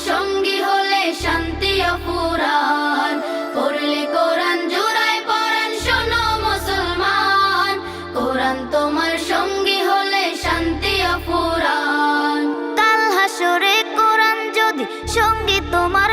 সঙ্গী হলে শান্তি অফুরান, পড়লে কোরআন জোড়ায় পরাণ শোনো মুসলমান, কোরআন তোমার সঙ্গী হলে শান্তি অফুরান। কাল হাসরে কোরআন যদি সঙ্গী তোমার